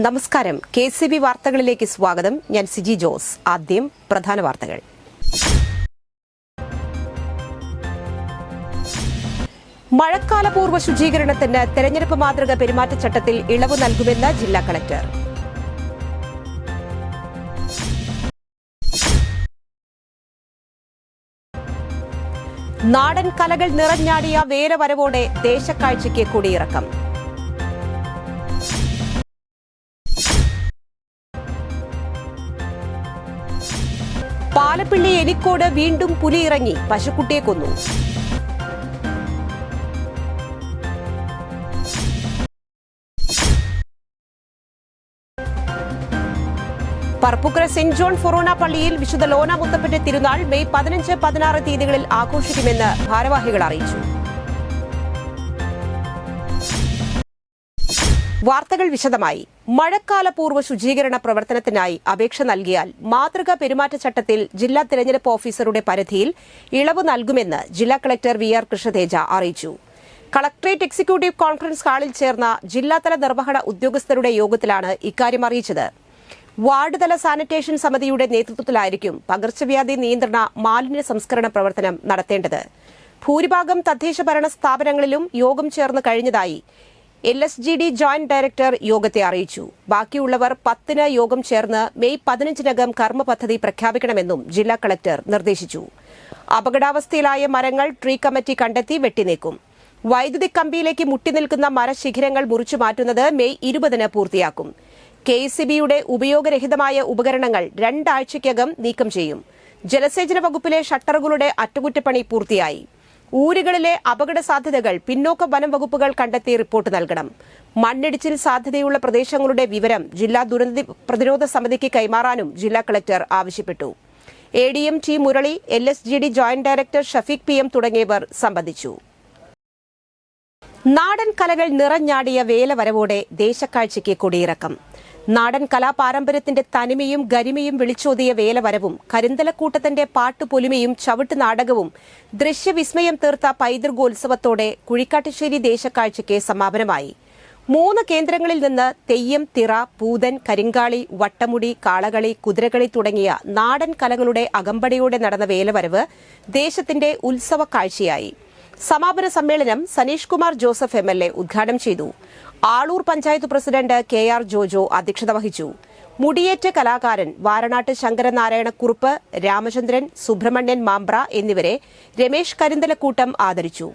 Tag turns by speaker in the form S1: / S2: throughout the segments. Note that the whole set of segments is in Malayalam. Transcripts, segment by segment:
S1: നമസ്കാരം. KCB വാർത്തകളിലേക്ക് സ്വാഗതം. ഞാൻ സിജി ജോസ്. ആദ്യം പ്രധാന വാർത്തകൾ. മഴക്കാലപൂർവ്വ ശുചീകരണത്തിന് തെരഞ്ഞെടുപ്പ് മാതൃക പെരുമാറ്റച്ചട്ടത്തിൽ ഇളവ് നൽകുമെന്ന് ജില്ലാ കളക്ടർ. നാടൻ കലകൾ നിറഞ്ഞാടിയ വേലവരവോടെ ദേശക്കാഴ്ചയ്ക്ക് കൊടിയിറക്കം. പാലപ്പിള്ളി എലിക്കോട് വീണ്ടും പുലിയിറങ്ങി പശുക്കുട്ടിയെ കൊന്നു. പറപ്പൂക്കര സെന്റ് ജോൺ ഫൊറോന പള്ളിയിൽ വിശുദ്ധ ലോന മുത്തപ്പന്റെ തിരുനാൾ മെയ് 15-16 തീയതികളിൽ ആഘോഷിക്കുമെന്ന് ഭാരവാഹികൾ അറിയിച്ചു. വാർത്തകൾ വിശദമായി. മഴക്കാലപൂർവ്വ ശുചീകരണ പ്രവർത്തനത്തിനായി അപേക്ഷ നൽകിയാൽ മാതൃകാ പെരുമാറ്റച്ചട്ടത്തിൽ ജില്ലാ തെരഞ്ഞെടുപ്പ് ഓഫീസറുടെ പരിധിയിൽ ഇളവ് നൽകുമെന്ന് ജില്ലാ കളക്ടർ VR കൃഷ്ണതേജ അറിയിച്ചു. കളക്ടറേറ്റ് എക്സിക്യൂട്ടീവ് കോൺഫറൻസ് ഹാളിൽ ചേർന്ന ജില്ലാതല നിർവഹണ ഉദ്യോഗസ്ഥരുടെ യോഗത്തിലാണ് ഇക്കാര്യം അറിയിച്ചത്. വാർഡ് തല സാനിറ്റേഷൻ സമിതിയുടെ നേതൃത്വത്തിലായിരിക്കും പകർച്ചവ്യാധി നിയന്ത്രണ മാലിന്യ സംസ്കരണ പ്രവർത്തനം നടത്തേണ്ടത്. ഭൂരിഭാഗം തദ്ദേശ ഭരണ സ്ഥാപനങ്ങളിലും യോഗം ചേർന്ന് കഴിഞ്ഞതായി LSGD ജോയിന്റ് ഡയറക്ടർ യോഗത്തെ അറിയിച്ചു. ബാക്കിയുള്ളവർ 10-ന് യോഗം ചേർന്ന് മെയ് 15-നകം കർമ്മ പദ്ധതി പ്രഖ്യാപിക്കണമെന്നും ജില്ലാ കളക്ടർ നിർദ്ദേശിച്ചു. അപകടാവസ്ഥയിലായ മരങ്ങൾ ട്രീ കമ്മിറ്റി കണ്ടെത്തി വെട്ടിനീക്കും. വൈദ്യുതി കമ്പിയിലേക്ക് മുട്ടിനിൽക്കുന്ന മരശിഖരങ്ങൾ മുറിച്ചു മാറ്റുന്നത് മെയ് 20-ന് പൂർത്തിയാക്കും. KCBയുടെ ഉപയോഗരഹിതമായ ഉപകരണങ്ങൾ 2 ആഴ്ചയ്ക്കകം നീക്കം ചെയ്യും. ജലസേചന വകുപ്പിലെ ഷട്ടറുകളുടെ അറ്റകുറ്റപ്പണി പൂർത്തിയായി. ഊരുകളിലെ അപകട സാധ്യതകൾ പിന്നോക്ക വനം വകുപ്പുകൾ കണ്ടെത്തി റിപ്പോർട്ട് നൽകണം. മണ്ണിടിച്ചിൽ സാധ്യതയുള്ള പ്രദേശങ്ങളുടെ വിവരം ജില്ലാ ദുരന്ത പ്രതിരോധ സമിതിക്ക് കൈമാറാനും ജില്ലാ കളക്ടർ ആവശ്യപ്പെട്ടു. ADM T Murali, LSGD joint director Shafeeq PM തുടങ്ങിയവർ സംബന്ധിച്ചു. നാടൻ കലകൾ നിറഞ്ഞാടിയ വേലവരവോടെ ദേശക്കാഴ്ചയ്ക്ക് കൊടിയിറക്കം. നാടൻ കലാപാരമ്പര്യത്തിന്റെ തനിമയും ഗരിമയും വിളിച്ചോതിയ വേലവരവും കരിന്തലക്കൂട്ടത്തിന്റെ പാട്ടുപൊലിമയും ചവിട്ട് നാടകവും ദൃശ്യവിസ്മയം തീർത്ത പൈതൃകോത്സവത്തോടെ കുഴിക്കാട്ടുശ്ശേരി ദേശക്കാഴ്ചയ്ക്ക് സമാപനമായി. 3 കേന്ദ്രങ്ങളിൽ നിന്ന് തെയ്യം, തിറ, പൂതൻ, കരിങ്കാളി, വട്ടമുടി, കാളകളി, കുതിരകളി തുടങ്ങിയ നാടൻ കലകളുടെ അകമ്പടിയോടെ നടന്ന വേലവരവ് ദേശത്തിന്റെ ഉത്സവ കാഴ്ചയായി. സമാപന സമ്മേളനം സനീഷ് കുമാർ ജോസഫ് MLA ഉദ്ഘാടനം ചെയ്തു. ആളൂർ പഞ്ചായത്ത് പ്രസിഡന്റ് KR ജോജോ അധ്യക്ഷത വഹിച്ചു. മുടിയേറ്റ കലാകാരൻ വാരണാട്ട് ശങ്കരനാരായണക്കുറുപ്പ്, രാമചന്ദ്രൻ, സുബ്രഹ്മണ്യൻ മാമ്പ്ര എന്നിവരെ രമേശ് കരിന്തലക്കൂട്ടം ആദരിച്ചു.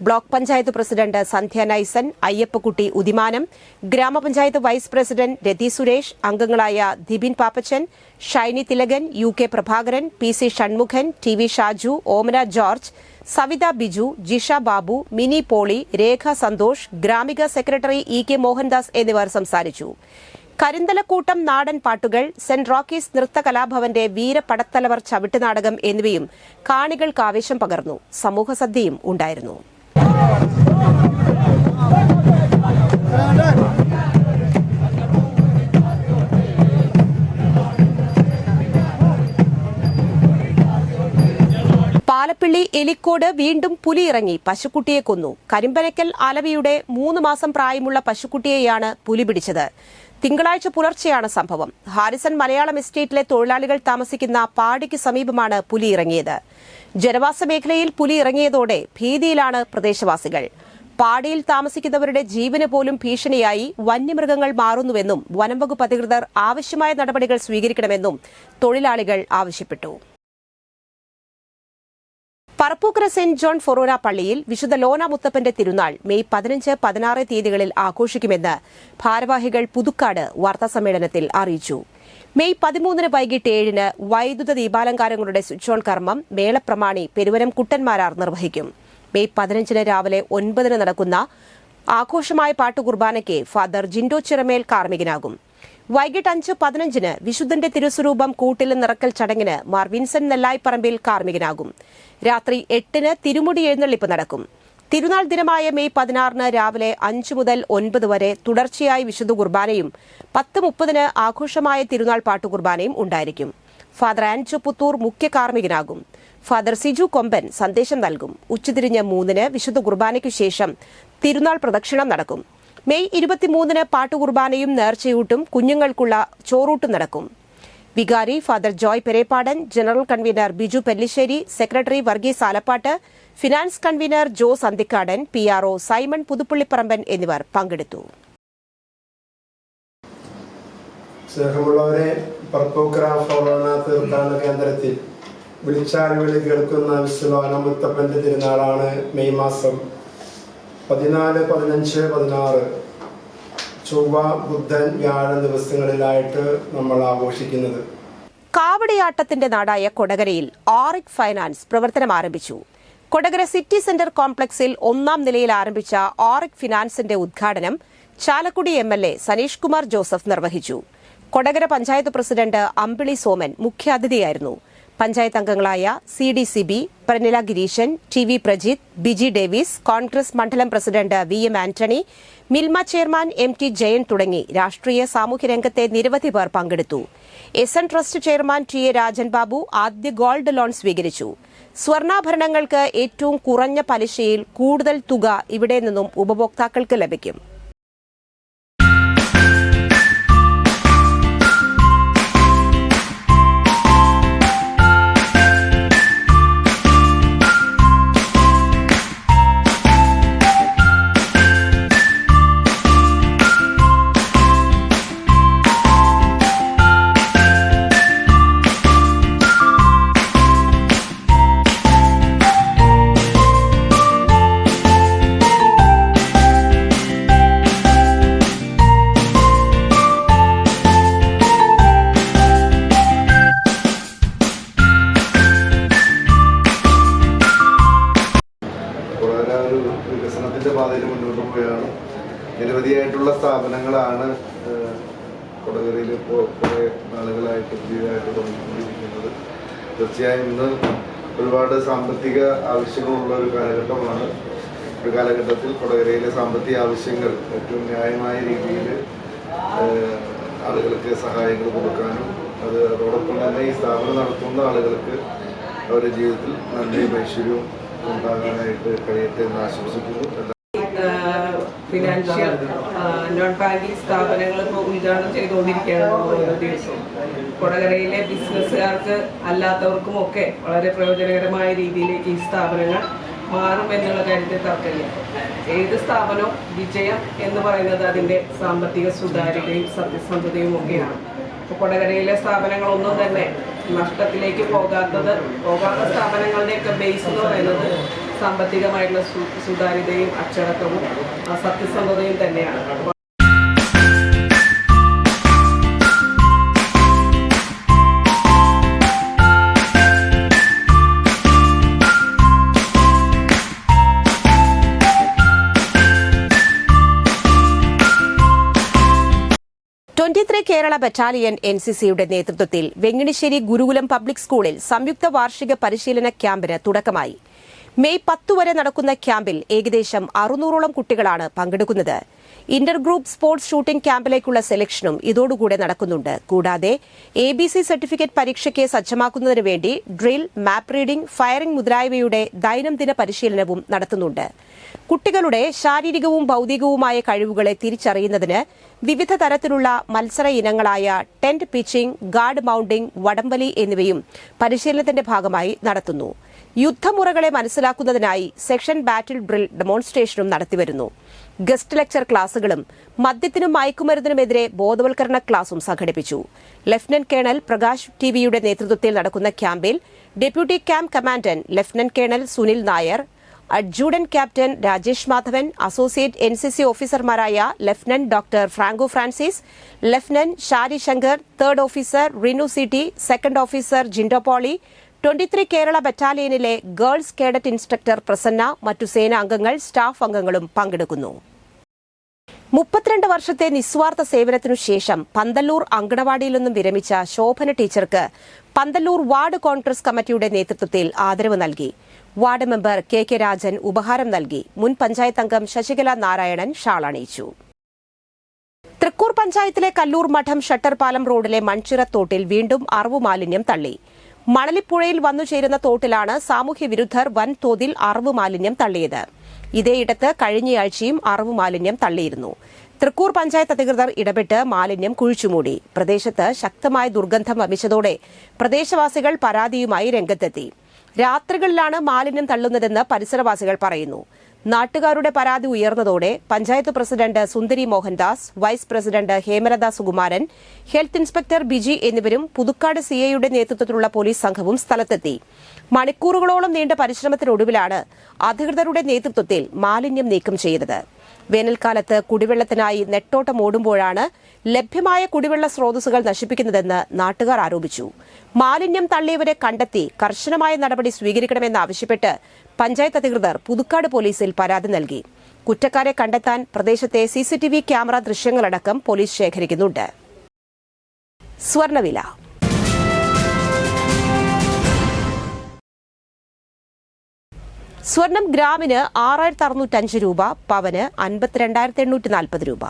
S1: Block panchayat president Sandhya Nyson, Ayyappakutty Udimanam, grama panchayat vice president Rathi Suresh, അംഗങ്ങളായ Dibin Pappachan, Shiny Thilakan, UK Prabhakaran, PC Shanmukhan, TV Shaju, Omana George, Savitha Biju, Jisha Babu, Mini Poly, Rekha Santhosh, Gramika secretary EK Mohandas എന്നിവർ സംസാരിച്ചു. കരിന്തലക്കൂട്ടം നാടൻ പാട്ടുകൾ, സെന്റ് റോക്കീസ് നൃത്ത കലാഭവന്റെ വീരപടത്തലവർ ചവിട്ടുനാടകം എന്നിവയും കാണികൾക്ക് ആവേശം പകർന്നു. സമൂഹസദ്യയും ഉണ്ടായിരുന്നു. പാലപ്പിള്ളി എലിക്കോട് വീണ്ടും പുലിയിറങ്ങി പശുക്കുട്ടിയെ കൊന്നു. കരിമ്പനക്കൽ ആലവിയുടെ 3 മാസം പ്രായമുള്ള പശുക്കുട്ടിയെയാണ് പുലി പിടിച്ചത്. തിങ്കളാഴ്ച പുലർച്ചെയാണ് സംഭവം. ഹാരിസൺ മലയാളം എസ്റ്റേറ്റിലെ തൊഴിലാളികൾ താമസിക്കുന്ന പാടിക്ക് സമീപമാണ് പുലി ഇറങ്ങിയത്. ജനവാസ മേഖലയിൽ പുലി ഇറങ്ങിയതോടെ ഭീതിയിലാണ് പ്രദേശവാസികൾ. പാടിയിൽ താമസിക്കുന്നവരുടെ ജീവന് പോലും ഭീഷണിയായി വന്യമൃഗങ്ങൾ മാറുന്നുവെന്നും വനംവകുപ്പ് അധികൃതർ ആവശ്യമായ നടപടികൾ സ്വീകരിക്കണമെന്നും തൊഴിലാളികൾ ആവശ്യപ്പെട്ടു. പറപ്പൂക്കര സെന്റ് ജോൺ ഫൊറോന പള്ളിയിൽ വിശുദ്ധ ലോന മുത്തപ്പന്റെ തിരുനാൾ മെയ് 15-16 തീയതികളിൽ ആഘോഷിക്കുമെന്ന് ഭാരവാഹികൾ പുതുക്കാട് വാർത്താസമ്മേളനത്തിൽ അറിയിച്ചു. മെയ് 13-ന് വൈകിട്ട് 7-ന് വൈദ്യുത ദീപാലങ്കാരങ്ങളുടെ സ്വിച്ച് ഓൺ കർമ്മം മേളപ്രമാണി പെരുവനം കുട്ടന്മാരാർ നിർവഹിക്കും. മെയ് 15-ന് രാവിലെ 9-ന് നടക്കുന്ന ആഘോഷമായ പാട്ടുകുർബാനയ്ക്ക് ഫാദർ ജിൻഡോ ചിറമേൽ കാർമ്മികനാകും. വൈകിട്ട് 5:15-ന് വിശുദ്ധന്റെ തിരുസ്വരൂപം കൂട്ടിൽ നിറക്കൽ ചടങ്ങിന് മാർ വിൻസെന്റ് നെല്ലായിപ്പറമ്പിൽ കാർമ്മികനാകും. രാത്രി 8-ന് തിരുമുടി എഴുന്നള്ളിപ്പ് നടക്കും. തിരുനാൾ ദിനമായ മെയ് 16-ന് രാവിലെ 5 മുതൽ 9 വരെ തുടർച്ചയായി വിശുദ്ധ കുർബാനയും 10:30-ന് ആഘോഷമായ തിരുനാൾ പാട്ടുകുർബാനയും ഉണ്ടായിരിക്കും. ഫാദർ ആൻജോ പുത്തൂർ മുഖ്യ കാർമ്മികനാകും. ഫാദർ സിജു കൊമ്പൻ സന്ദേശം നൽകും. ഉച്ചതിരിഞ്ഞ് 3-ന് വിശുദ്ധ കുർബാനയ്ക്കു ശേഷം തിരുനാൾ പ്രദക്ഷിണം നടക്കും. മെയ് 23-ന് പാട്ടുകുർബാനയും നേർച്ചയൂട്ടും കുഞ്ഞുങ്ങൾക്കുള്ള ചോറൂട്ടും നടക്കും. വികാരി father Joy Perepadan, general convener Biju Pellissery, secretary Varghese Alappatt, finance convener Jose Anthikkadan, PRO Simon Puthuppallipparamban എന്നിവർ പങ്കെടുത്തു.
S2: സ്നേഹമുള്ളവരെ, പറപ്പൂക്കര ഭവന തീർത്ഥാടന കേന്ദ്രത്തിൽ വിളിച്ചാൽ വിളി കേൾക്കുന്ന വിശ്വലോന മുത്തപ്പന്റെ തിരുനാളാണ് മെയ് മാസം 14, 15, 16 ചൊവ്വ, ബുധൻ, വ്യാഴം ദിവസങ്ങളിലായിട്ട് നമ്മൾ ആഘോഷിക്കുന്നത്.
S1: കാവടിയാട്ടത്തിന്റെ നാടായ കൊടകരയിൽ ഓറിക് ഫൈനാൻസ് പ്രവർത്തനം ആരംഭിച്ചു. കൊടകര സിറ്റി സെന്റർ കോംപ്ലക്സിൽ 1-ാം നിലയിൽ ആരംഭിച്ച ഓറിക് ഫിനാൻസിന്റെ ഉദ്ഘാടനം ചാലക്കുടി MLA സനീഷ് കുമാർ ജോസഫ് നിർവഹിച്ചു. കൊടകര പഞ്ചായത്ത് പ്രസിഡന്റ് അമ്പിളി സോമൻ മുഖ്യാതിഥിയായിരുന്നു. പഞ്ചായത്ത് അംഗങ്ങളായ CD Sibi, Pranila Gireeshan, TV Prajith, Biji Davis, Congress mandalam president VM Antony, Milma chairman MT Jayan തുടങ്ങി രാഷ്ട്രീയ സാമൂഹ്യ രംഗത്തെ നിരവധി പേർ പങ്കെടുത്തു. SN trust chairman TA Rajan Babu ആദ്യ ഗോൾഡ് ലോൺ സ്വീകരിച്ചു. സ്വർണ്ണാഭരണങ്ങൾക്ക് ഏറ്റവും കുറഞ്ഞ പലിശയിൽ കൂടുതൽ തുക ഇവിടെ നിന്നും ഉപഭോക്താക്കൾക്ക് ലഭിക്കും.
S3: വികസനത്തിന്റെ പാതയിൽ മുന്നോട്ട് പോവുകയാണ്. നിരവധിയായിട്ടുള്ള സ്ഥാപനങ്ങളാണ് കൊടകരയിൽ ഇപ്പോൾ കുറേ നാളുകളായിട്ട് പുതിയതായിട്ട് തുടങ്ങിക്കൊണ്ടിരിക്കുന്നത്. തീർച്ചയായും ഇന്ന് ഒരുപാട് സാമ്പത്തിക ആവശ്യങ്ങളുള്ള ഒരു കാലഘട്ടമാണ്. ഒരു കാലഘട്ടത്തിൽ കൊടകരയിലെ സാമ്പത്തിക ആവശ്യങ്ങൾ ഏറ്റവും ന്യായമായ രീതിയിൽ ആളുകൾക്ക് സഹായങ്ങൾ കൊടുക്കാനും അതോടൊപ്പം തന്നെ ഈ സ്ഥാപനം നടത്തുന്ന ആളുകൾക്ക് അവരുടെ ജീവിതത്തിൽ നന്മയും ഐശ്വര്യവും ഉണ്ടാകാനായിട്ട് കഴിയട്ടെ എന്ന് ആശംസിക്കുന്നു.
S4: ഫിനാൻഷ്യൽ നോൺ ബാങ്കിങ് സ്ഥാപനങ്ങൾ ഇപ്പോൾ ഉദ്ഘാടനം ചെയ്തുകൊണ്ടിരിക്കുകയാണ് ഓരോ ദിവസവും. കൊടകരയിലെ ബിസിനസ്സുകാർക്ക് അല്ലാത്തവർക്കുമൊക്കെ വളരെ പ്രയോജനകരമായ രീതിയിലേക്ക് ഈ സ്ഥാപനങ്ങൾ മാറും എന്നുള്ള കാര്യത്തിൽ തർക്കമില്ല. ഏത് സ്ഥാപനവും വിജയം എന്ന് പറയുന്നത് അതിൻ്റെ സാമ്പത്തിക സുതാര്യതയും സത്യസന്ധതയും ഒക്കെയാണ്. ഇപ്പോൾ കൊടകരയിലെ സ്ഥാപനങ്ങളൊന്നും തന്നെ നഷ്ടത്തിലേക്ക് പോകാത്ത സ്ഥാപനങ്ങളുടെയൊക്കെ ബേസ് എന്ന് പറയുന്നത് സാമ്പത്തികമായിട്ടുള്ള സുതാര്യതയും അച്ചടക്കവും സത്യസന്ധതയും തന്നെയാണ്.
S1: 23 കേരള ബറ്റാലിയൻ NCCയുടെ നേതൃത്വത്തിൽ വെങ്ങിണിശ്ശേരി ഗുരുകുലം പബ്ലിക് സ്കൂളിൽ സംയുക്ത വാർഷിക പരിശീലന ക്യാമ്പിന് തുടക്കമായി. മെയ് 10 വരെ നടക്കുന്ന ക്യാമ്പിൽ ഏകദേശം 600ഓളം കുട്ടികളാണ് പങ്കെടുക്കുന്നത്. ഇന്റർ ഗ്രൂപ്പ് സ്പോർട്സ് ഷൂട്ടിംഗ് ക്യാമ്പിലേക്കുള്ള സെലക്ഷനും ഇതോടുകൂടെ നടക്കുന്നുണ്ട്. കൂടാതെ ABC സർട്ടിഫിക്കറ്റ് പരീക്ഷയ്ക്ക് സജ്ജമാക്കുന്നതിന് വേണ്ടി ഡ്രിൽ, മാപ്പ് റീഡിംഗ്, ഫയറിംഗ് മുതലായവയുടെ ദൈനംദിന പരിശീലനവും നടത്തുന്നുണ്ട്. കുട്ടികളുടെ ശാരീരികവും ഭൌതികവുമായ കഴിവുകളെ തിരിച്ചറിയുന്നതിന് വിവിധ തരത്തിലുള്ള മത്സര ഇനങ്ങളായ ടെന്റ് പിച്ചിംഗ്, ഗാർഡ് മൌണ്ടിംഗ്, വടംവലി എന്നിവയും പരിശീലനത്തിന്റെ ഭാഗമായി നടത്തുന്നു. യുദ്ധമുറകളെ മനസ്സിലാക്കുന്നതിനായി സെക്ഷൻ ബാറ്റിൽ ഡ്രിൽ ഡെമോൺസ്ട്രേഷനും നടത്തിവരുന്നു. ഗസ്റ്റ് ലെക്ചർ ക്ലാസുകളും മദ്യത്തിനും മയക്കുമരുന്നിനുമെതിരെ ബോധവൽക്കരണ ക്ലാസും സംഘടിപ്പിച്ചു. ലഫ്റ്റനന്റ് കേണൽ പ്രകാശ് TVയുടെ നേതൃത്വത്തിൽ നടക്കുന്ന ക്യാമ്പിൽ deputy camp commandant lieutenant colonel Sunil Nair, adjutant captain Rajesh Madhavan, associate NCC ഓഫീസർമാരായ lieutenant doctor Franco Francis, lieutenant Shari Shankar, 3rd officer Rinu CT, 2nd officer Jindo Poly, 23 Kerala ബറ്റാലിയനിലെ ഗേൾസ് കേഡറ്റ് ഇൻസ്ട്രക്ടർ പ്രസന്ന, മറ്റു സേനാ അംഗങ്ങൾ, സ്റ്റാഫ് അംഗങ്ങളും പങ്കെടുക്കുന്നു. 32 വർഷത്തെ നിസ്വാർത്ഥ സേവനത്തിനു ശേഷം പന്തല്ലൂർ അങ്കണവാടിയിൽ നിന്നും വിരമിച്ച ശോഭന ടീച്ചർക്ക് പന്തല്ലൂർ വാർഡ് കോൺഗ്രസ് കമ്മിറ്റിയുടെ നേതൃത്വത്തിൽ ആദരവ് നൽകി. വാർഡ് മെമ്പർ KK രാജൻ ഉപഹാരം നൽകി. മുൻ പഞ്ചായത്ത് അംഗം ശശികല നാരായണൻ ഷാൾ അണിയിച്ചു. തൃക്കൂർ പഞ്ചായത്തിലെ കല്ലൂർ മഠം ഷട്ടർ പാലം റോഡിലെ മൺചിറത്തോട്ടിൽ വീണ്ടും അറവുമാലിന്യം തള്ളി. മണലിപ്പുഴയിൽ വന്നു ചേരുന്ന തോട്ടിലാണ് സാമൂഹ്യ വിരുദ്ധർ വൻതോതിൽ അറവ് മാലിന്യം തള്ളിയത്. ഇതേയിടത്ത് കഴിഞ്ഞയാഴ്ചയും അറവ് മാലിന്യം തള്ളിയിരുന്നു. തൃക്കൂർ പഞ്ചായത്ത് അധികൃതർ ഇടപെട്ട് മാലിന്യം കുഴിച്ചുമൂടി. പ്രദേശത്ത് ശക്തമായ ദുർഗന്ധം വമിച്ചതോടെ പ്രദേശവാസികൾ പരാതിയുമായി രംഗത്തെത്തി. രാത്രികളിലാണ് മാലിന്യം തള്ളുന്നതെന്ന് പരിസരവാസികൾ പറയുന്നു. നാട്ടുകാരുടെ പരാതി ഉയർന്നതോടെ panchayat president Sundari Mohandas, vice president Hemalatha Sukumaran, health inspector Biji എന്നിവരും പുതുക്കാട് സിഐയുടെ നേതൃത്വത്തിലുള്ള പോലീസ് സംഘവും സ്ഥലത്തെത്തി. മണിക്കൂറുകളോളം നീണ്ട പരിശ്രമത്തിനൊടുവിലാണ് അധികൃതരുടെ നേതൃത്വത്തിൽ മാലിന്യം നീക്കം ചെയ്തത്. വേനൽക്കാലത്ത് കുടിവെള്ളത്തിനായി നെട്ടോട്ടമോടുമ്പോഴാണ് ലഭ്യമായ കുടിവെള്ള സ്രോതസ്സുകൾ നശിപ്പിക്കുന്നതെന്ന് നാട്ടുകാർ ആരോപിച്ചു. മാലിന്യം തള്ളിയവരെ കണ്ടെത്തി കർശനമായ നടപടി സ്വീകരിക്കണമെന്നാവശ്യപ്പെട്ട് പഞ്ചായത്ത് അധികൃതർ പുതുക്കാട് പോലീസിൽ പരാതി നൽകി. കുറ്റക്കാരെ കണ്ടെത്താൻ പ്രദേശത്തെ CCTV ക്യാമറ ദൃശ്യങ്ങളടക്കം പോലീസ് ശേഖരിക്കുന്നുണ്ട്. സ്വർണ്ണവില. സ്വർണം ഗ്രാമിന് 6605 രൂപ, പവന് 52,840 രൂപ.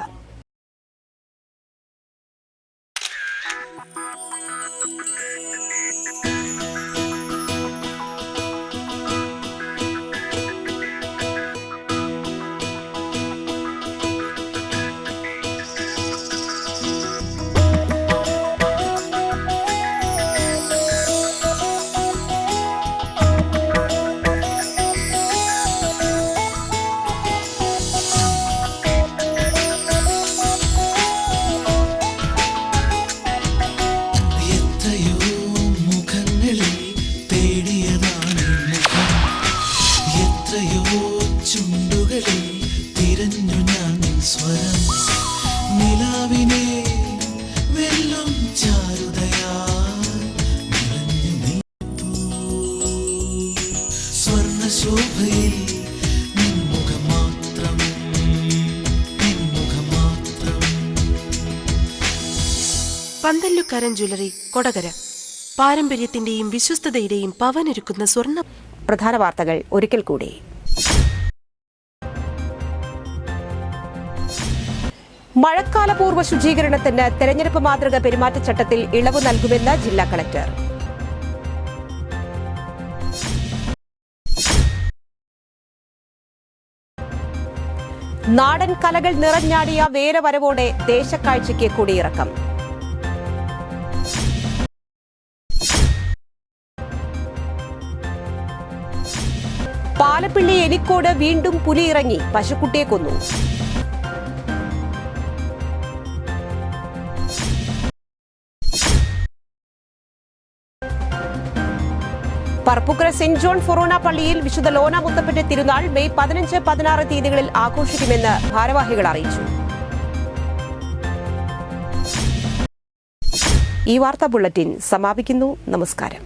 S5: പന്തല്ലുക്കാരൻ ജ്വല്ലറി, കൊടകര. പാരമ്പര്യത്തിന്റെയും വിശ്വസ്തതയുടെയും പവനൊരുക്കുന്ന സ്വർണ്ണ.
S1: പ്രധാന വാർത്തകൾ ഒരിക്കൽ കൂടി. മഴക്കാലപൂർവ്വ ശുചീകരണത്തിന് തെരഞ്ഞെടുപ്പ് മാതൃക പെരുമാറ്റച്ചട്ടത്തിൽ ഇളവ് നൽകുമെന്ന് ജില്ലാ കളക്ടർ. നാടൻ കലകൾ നിറഞ്ഞാടിയ വേലവരവോടെ ദേശക്കാഴ്ചയ്ക്ക് കൊടിയിറക്കം. പാലപ്പിള്ളി എലിക്കോട് വീണ്ടും പുലിയിറങ്ങി പശുക്കുട്ടിയെ കൊന്നു. പറപ്പുക്കര സെന്റ് ജോൺ ഫൊറോന പള്ളിയിൽ വിശുദ്ധ ലോന മുത്തപ്പന്റെ തിരുനാൾ മെയ് 15, 16 തീയതികളിൽ ആഘോഷിക്കുമെന്ന് ഭാരവാഹികൾ അറിയിച്ചു. ഈ വാർത്താ ബുള്ളറ്റിൻ സമാപിക്കുന്നു. നമസ്കാരം.